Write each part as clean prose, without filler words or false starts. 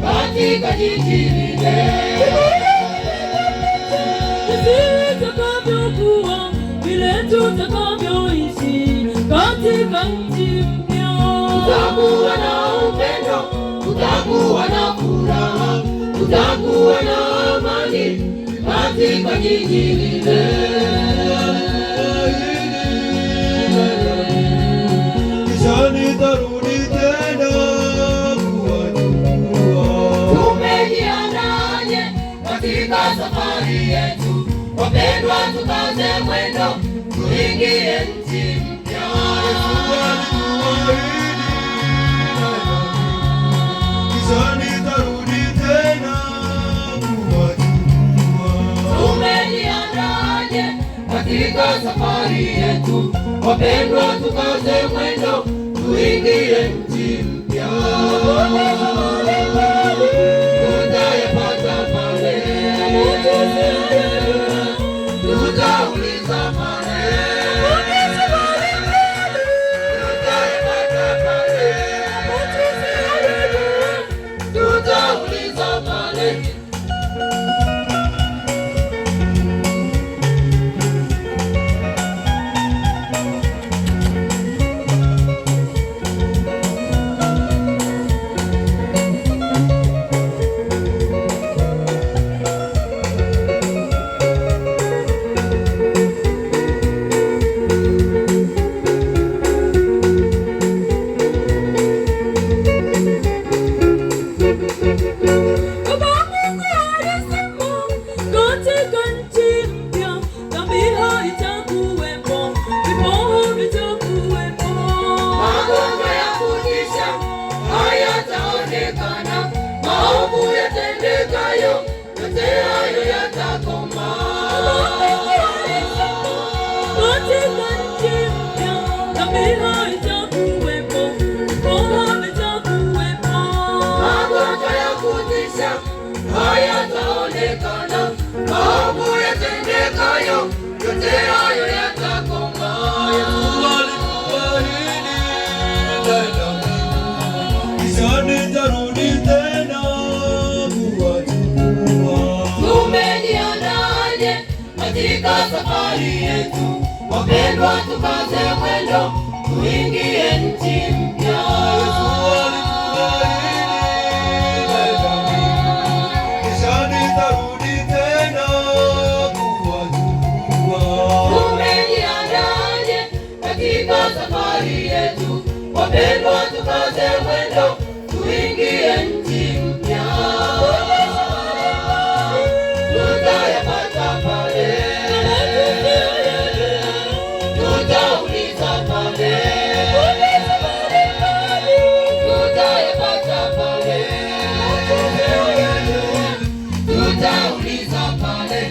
katika jiji lile. Tutakavyokuwa vile tutakavyoishi katika nchi mpya. Tutakuwa na upendo, tutakuwa na furaha, tutakuwa na amani katika jiji lile. Kisha nitarudi tena kuwachukua. Tumejiandaje katika safari yetu? Wapendwa, tukaze mwendo, tuingie nchi mpya. Kisha nitarudi tena kuwachukua. Tumejiandaje katika safari yetu? Wapendwa, tukaze mwendo, tuingie nchi mpya. Tutayapata pale, tutauliza pale, tutayapata pale, tutauliza pale. Maovu yatendekayo, yote hayo yatakoma. katika nchi mpya, dhambi haitakuwepo, vifo havitakuwepo. Magonjwa ya kutisha hayataonekana, maovu yatendekayo, yote hayo yatakoma. Kisha nitarudi tena kuwachukua. Tumejiandaje katika safari yetu? Wapendwa, tukaze mwendo, tuingie nchi mpya. Kisha nitarudi tena kuwachukua. Tumejiandaje katika safari yetu? Wapendwa, tukaze mwendo, tuingie nchi mpya. Tutayapata pale, tutauliza pale, tutayapata pale, tutauliza pale.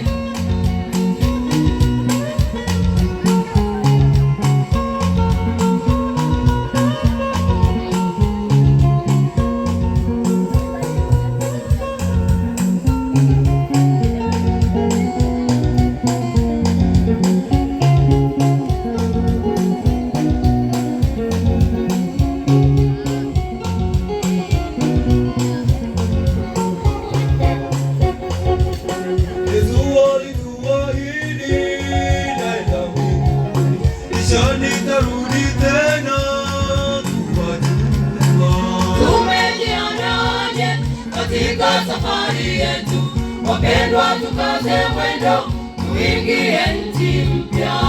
Tumejiandaje katika safari yetu? Wapendwa, tukaze mwendo, tuingie nchi mpya.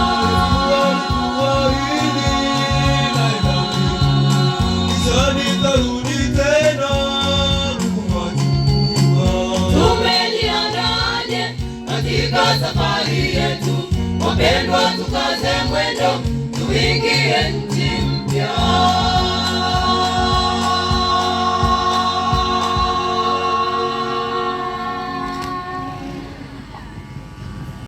Tumejiandaje katika safari yetu? Wapendwa, tukaze mwendo, tuingie nchi mpya.